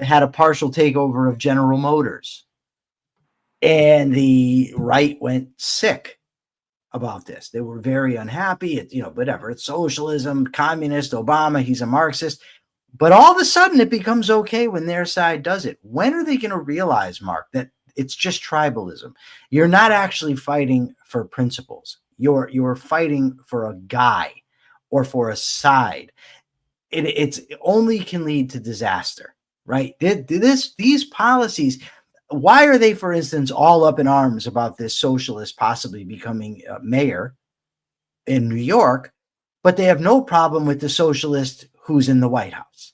had a partial takeover of General Motors? And the right went sick about this. They were very unhappy. You know, whatever. It's socialism, communist, Obama, he's a Marxist. But all of a sudden it becomes okay when their side does it. When are they going to realize, Mark, that it's just tribalism? You're not actually fighting for principles. You're fighting for a guy or for a side. It only can lead to disaster, right? These policies, why are they, for instance, all up in arms about this socialist possibly becoming mayor in New York, but they have no problem with the socialist who's in the White House?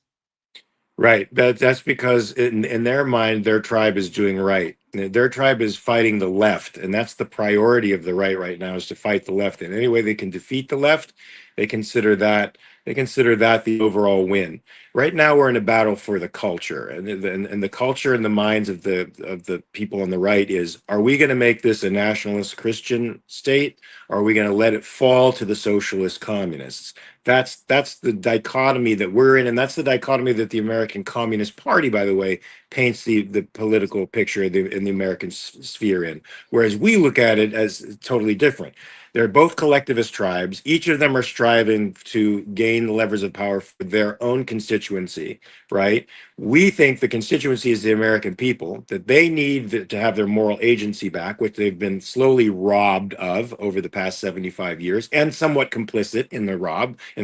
Right. That's because in their mind, their tribe is doing right. Their tribe is fighting the left, and that's the priority of the right now, is to fight the left. And any way they can defeat the left, they consider that the overall win. Right now, we're in a battle for the culture, and the culture in the minds of the people on the right is: are we going to make this a nationalist Christian state, or are we going to let it fall to the socialist communists? That's the dichotomy that we're in, and that's the dichotomy that the American Communist Party, by the way, paints the political picture in the American sphere in. Whereas we look at it as totally different. They're both collectivist tribes. Each of them are striving to gain the levers of power for their own constituency, right? We think the constituency is the American people, that they need to have their moral agency back, which they've been slowly robbed of over the past 75 years, and somewhat complicit in the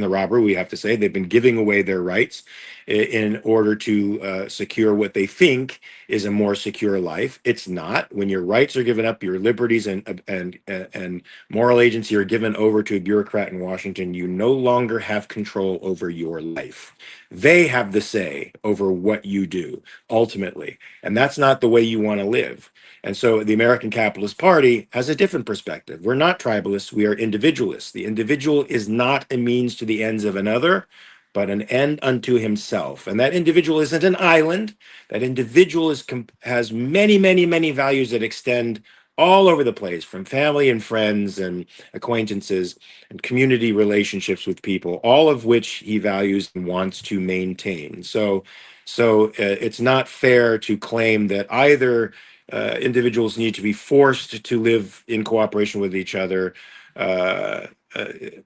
robbery, we have to say. They've been giving away their rights in order to secure what they think is a more secure life. It's not. When your rights are given up, your liberties and moral agency are given over to a bureaucrat in Washington, you no longer have control over your life. They have the say over what you do, ultimately. And that's not the way you want to live. And so the American Capitalist Party has a different perspective. We're not tribalists, we are individualists. The individual is not a means to the ends of another, but an end unto himself. And that individual isn't an island. That individual has many, many, many values that extend all over the place, from family and friends and acquaintances and community relationships with people, all of which he values and wants to maintain. So it's not fair to claim that either individuals need to be forced to live in cooperation with each other,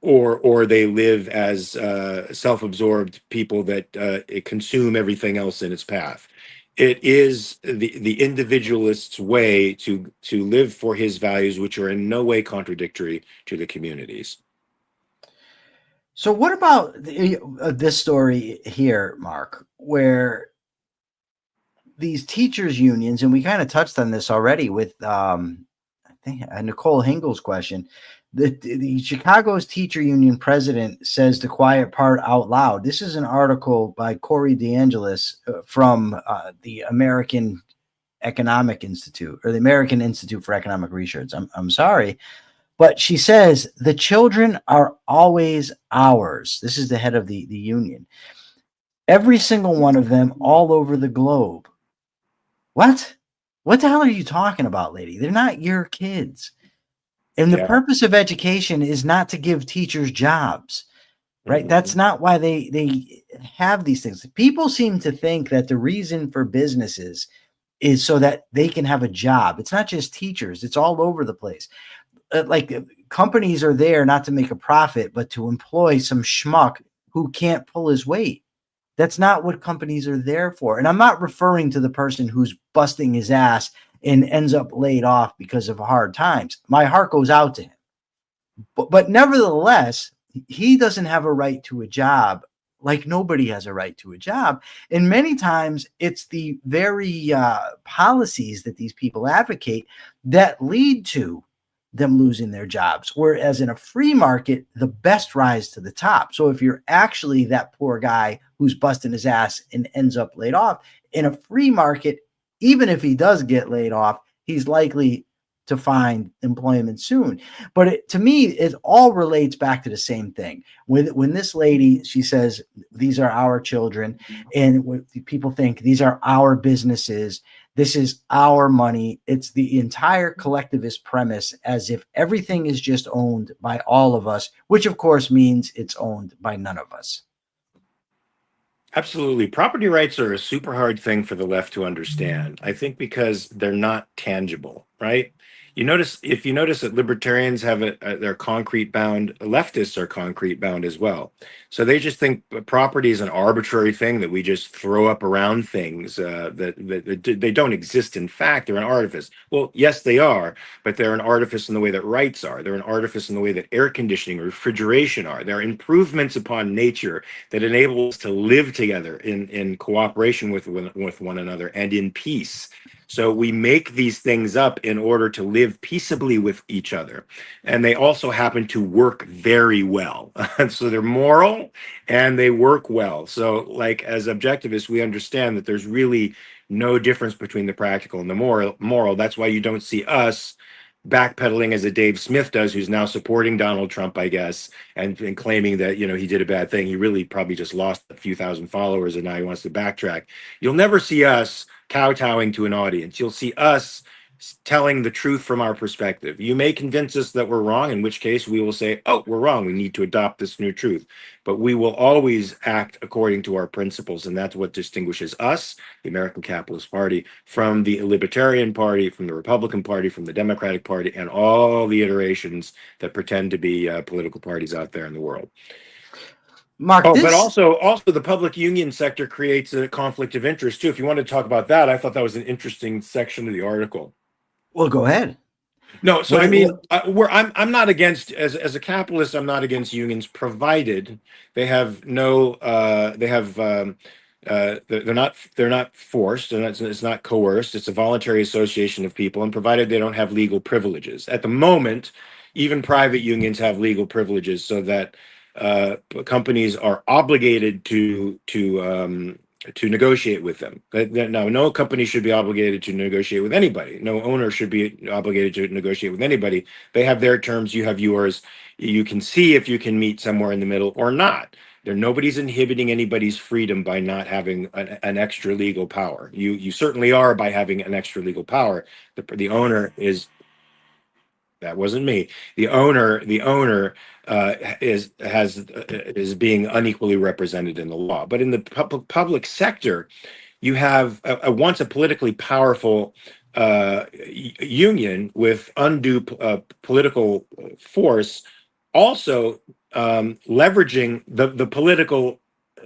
or they live as self-absorbed people that consume everything else in its path. It is the individualist's way to live for his values, which are in no way contradictory to the communities. So what about this story here, Mark, where these teachers unions, and we kind of touched on this already with I think Nicole Hingel's question, the Chicago's teacher union president says the quiet part out loud. This is an article by Corey DeAngelis from the American Economic Institute, or the American Institute for Economic Research. I'm sorry. But she says the children are always ours. This is the head of the union. Every single one of them all over the globe. What? What the hell are you talking about, lady? They're not your kids. And the purpose of education is not to give teachers jobs, right? Mm-hmm. That's not why they have these things. People seem to think that the reason for businesses is so that they can have a job. It's not just teachers. It's all over the place. Like companies are there not to make a profit, but to employ some schmuck who can't pull his weight. That's not what companies are there for. And I'm not referring to the person who's busting his ass and ends up laid off because of hard times. My heart goes out to him. But nevertheless, he doesn't have a right to a job like nobody has a right to a job. And many times it's the very policies that these people advocate that lead to them losing their jobs. Whereas in a free market, the best rise to the top. So if you're actually that poor guy who's busting his ass and ends up laid off, in a free market, even if he does get laid off, he's likely to find employment soon. But to me, it all relates back to the same thing. When this lady, she says, these are our children, and people think these are our businesses, this is our money. It's the entire collectivist premise, as if everything is just owned by all of us, which of course means it's owned by none of us. Absolutely. Property rights are a super hard thing for the left to understand. I think because they're not tangible, right? If you notice that libertarians have they're concrete bound, leftists are concrete bound as well. So they just think property is an arbitrary thing that we just throw up around things that they don't exist. In fact, they're an artifice. Well, yes, they are, but they're an artifice in the way that rights are. They're an artifice in the way that air conditioning or refrigeration are. They're improvements upon nature that enable us to live together in cooperation with one another and in peace. So we make these things up in order to live peaceably with each other. And they also happen to work very well. So they're moral and they work well. So like as objectivists, we understand that there's really no difference between the practical and the moral. That's why you don't see us backpedaling as a Dave Smith does, who's now supporting Donald Trump, I guess, and claiming that, he did a bad thing. He really probably just lost a few thousand followers and now he wants to backtrack. You'll never see us kowtowing to an audience. You'll see us telling the truth from our perspective. You may convince us that we're wrong, in which case we will say, oh, we're wrong. We need to adopt this new truth. But we will always act according to our principles. And that's what distinguishes us, the American Capitalist Party, from the Libertarian Party, from the Republican Party, from the Democratic Party, and all the iterations that pretend to be political parties out there in the world. Mark, but also the public union sector creates a conflict of interest too. If you want to talk about that, I thought that was an interesting section of the article. Well, go ahead. No, so I'm not against, as a capitalist, I'm not against unions, provided they have they're not forced, and it's not coerced. It's a voluntary association of people, and provided they don't have legal privileges. At the moment, even private unions have legal privileges, so that companies are obligated to negotiate with them. Now, no company should be obligated to negotiate with anybody. No owner should be obligated to negotiate with anybody. They have their terms, you have yours. You can see if you can meet somewhere in the middle or not. Nobody's inhibiting anybody's freedom by not having an extra legal power. You certainly are by having an extra legal power. The owner is. That wasn't me. The owner is being unequally represented in the law. But in the public sector, you have once a politically powerful union with undue political force, also leveraging the political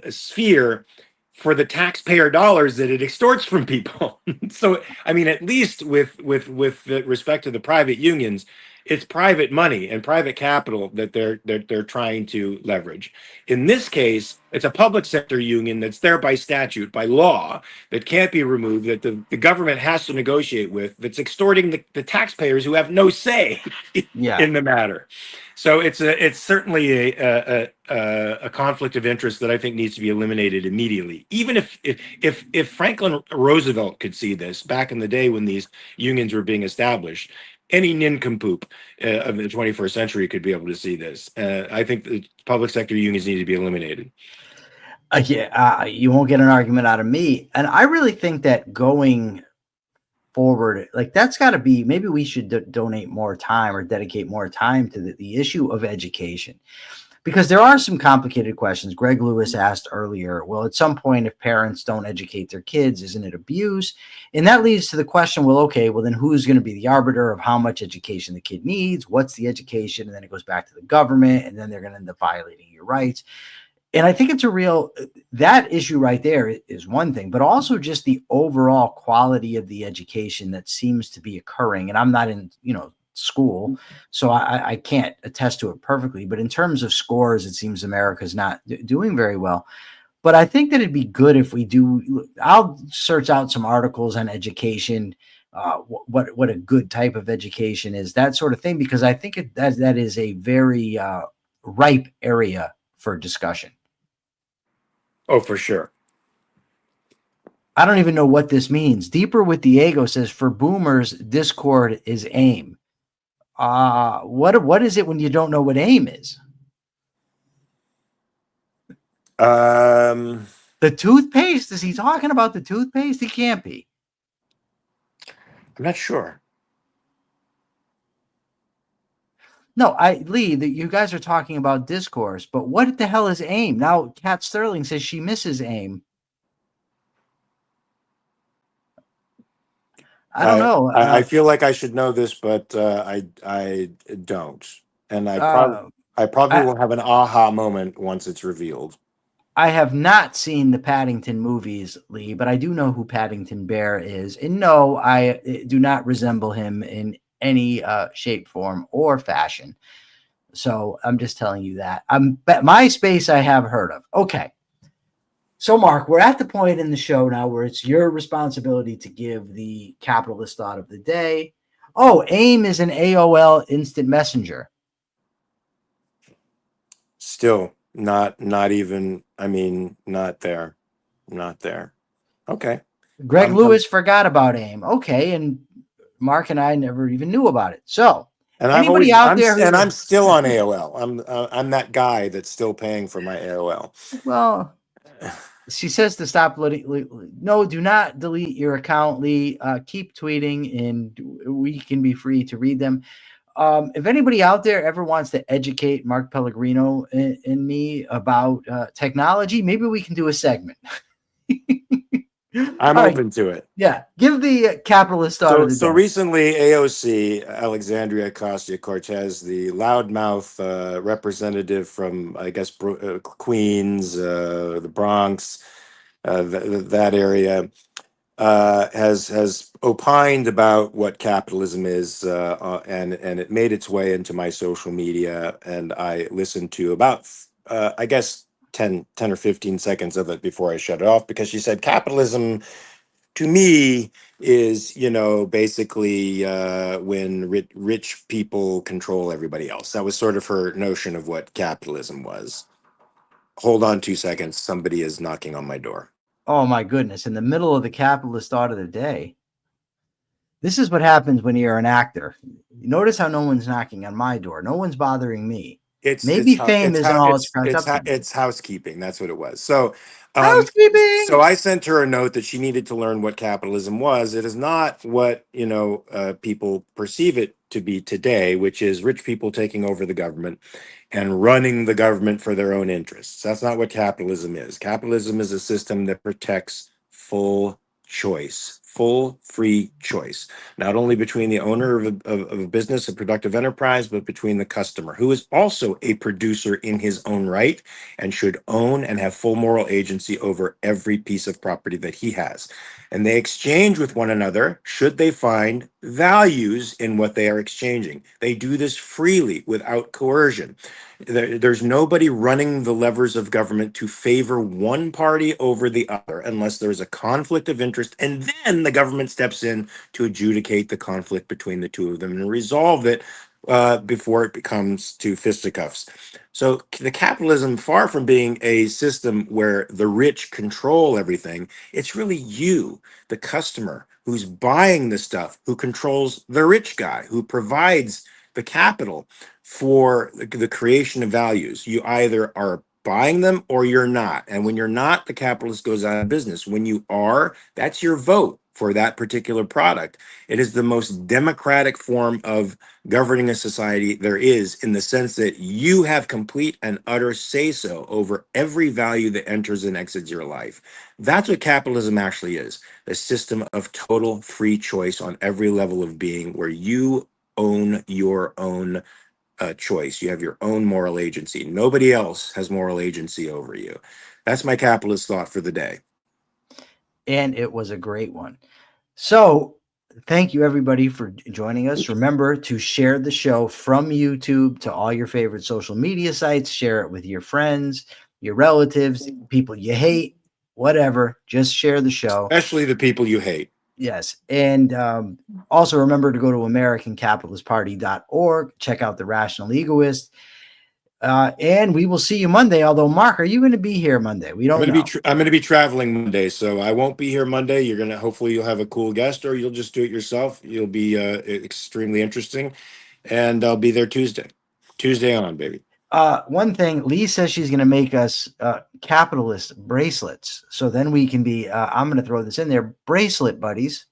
sphere for the taxpayer dollars that it extorts from people. So, I mean, at least with respect to the private unions, it's private money and private capital that they're trying to leverage. In this case, it's a public sector union that's there by statute, by law, that can't be removed, that the government has to negotiate with, that's extorting the taxpayers who have no say in the matter. So it's certainly a conflict of interest that I think needs to be eliminated immediately. Even if Franklin Roosevelt could see this back in the day when these unions were being established, any nincompoop of the 21st century could be able to see this. I think the public sector unions need to be eliminated. You won't get an argument out of me. And I really think that going forward, like that's got to be, maybe we should donate more time or dedicate more time to the issue of education, because there are some complicated questions. Greg Lewis asked earlier, well, at some point, if parents don't educate their kids, isn't it abuse? And that leads to the question, well, okay, well, then who's going to be the arbiter of how much education the kid needs? What's the education? And then it goes back to the government, and then they're going to end up violating your rights. And I think it's a real, that issue right there is one thing, but also just the overall quality of the education that seems to be occurring. And I'm not in, school, so I can't attest to it perfectly, but in terms of scores, it seems America's not doing very well. But I think that it'd be good if we do, I'll search out some articles on education, what a good type of education is, that sort of thing, because I think that is a very ripe area for discussion. Oh, for sure. I don't even know what this means. Deeper with Diego says, for boomers, discord is AIM. What is it when you don't know what AIM is? The toothpaste? Is he talking about the toothpaste? He can't be. I'm not sure. No, Lee, you guys are talking about discourse, but what the hell is AIM? Now, Kat Sterling says she misses AIM. I don't know. I feel like I should know this, but I don't, and I probably will have an aha moment once it's revealed. I have not seen the Paddington movies, Lee, but I do know who Paddington Bear is, and no, I do not resemble him in any shape, form, or fashion. So I'm just telling you that. MySpace I have heard of. Okay. So, Mark, we're at the point in the show now where it's your responsibility to give the capitalist thought of the day. Oh, AIM is an AOL instant messenger. Still not even, not there. Okay. Greg Lewis forgot about AIM. Okay. And Mark and I never even knew about it. So, and anybody out there and I'm still on AOL. I'm that guy that's still paying for my AOL. Well, she says to stop no, do not delete your account, Lee. Keep tweeting, and we can be free to read them. If anybody out there ever wants to educate Mark Pellegrino and me about technology, maybe we can do a segment. I'm open to it. Yeah, give the capitalist thought of the day. So recently, AOC, Alexandria Ocasio-Cortez, the loudmouth representative from, I guess, Queens, the Bronx, that area, has opined about what capitalism is, and it made its way into my social media, and I listened to about, I guess, 10 or 15 seconds of it before I shut it off, because she said capitalism to me is, basically when rich people control everybody else. That was sort of her notion of what capitalism was. Hold on 2 seconds. Somebody is knocking on my door. Oh my goodness. In the middle of the capitalist thought of the day. This is what happens when you're an actor. Notice how no one's knocking on my door. No one's bothering me. Fame isn't all it's cracked up. It's housekeeping. That's what it was. So, housekeeping. So I sent her a note that she needed to learn what capitalism was. It is not what people perceive it to be today, which is rich people taking over the government and running the government for their own interests. That's not what capitalism is. Capitalism is a system that protects full choice. Full free choice, not only between the owner of a business, a productive enterprise, but between the customer, who is also a producer in his own right and should own and have full moral agency over every piece of property that he has. And they exchange with one another should they find values in what they are exchanging. They do this freely without coercion. There's nobody running the levers of government to favor one party over the other unless there's a conflict of interest, and then the government steps in to adjudicate the conflict between the two of them and resolve it before it becomes to fisticuffs. So the capitalism, far from being a system where the rich control everything, it's really you, the customer, who's buying the stuff, who controls the rich guy, who provides the capital for the creation of values. You either are buying them or you're not. And when you're not, the capitalist goes out of business. When you are, that's your vote for that particular product. It is the most democratic form of governing a society there is, in the sense that you have complete and utter say-so over every value that enters and exits your life. That's what capitalism actually is, a system of total free choice on every level of being, where you own your own choice. You have your own moral agency. Nobody else has moral agency over you. That's my capitalist thought for the day. And it was a great one. So thank you, everybody, for joining us. Remember to share the show from YouTube to all your favorite social media sites. Share it with your friends, your relatives, people you hate, whatever. Just share the show. Especially the people you hate. Yes. And also remember to go to AmericanCapitalistParty.org. Check out The Rational Egoist. And we will see you Monday. Although, Mark, are you going to be here Monday? We don't know. I'm going to be traveling Monday, so I won't be here Monday. You're going to, hopefully you'll have a cool guest, or you'll just do it yourself. You'll be extremely interesting. And I'll be there Tuesday on, baby. One thing, Lee says she's going to make us capitalist bracelets. So then we can be, I'm going to throw this in there, bracelet buddies.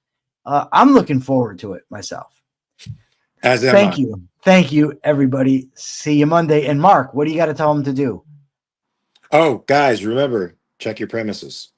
I'm looking forward to it myself. As am Thank I. you. Thank you, everybody. See you Monday. And Mark, what do you got to tell them to do? Oh, guys, remember, check your premises.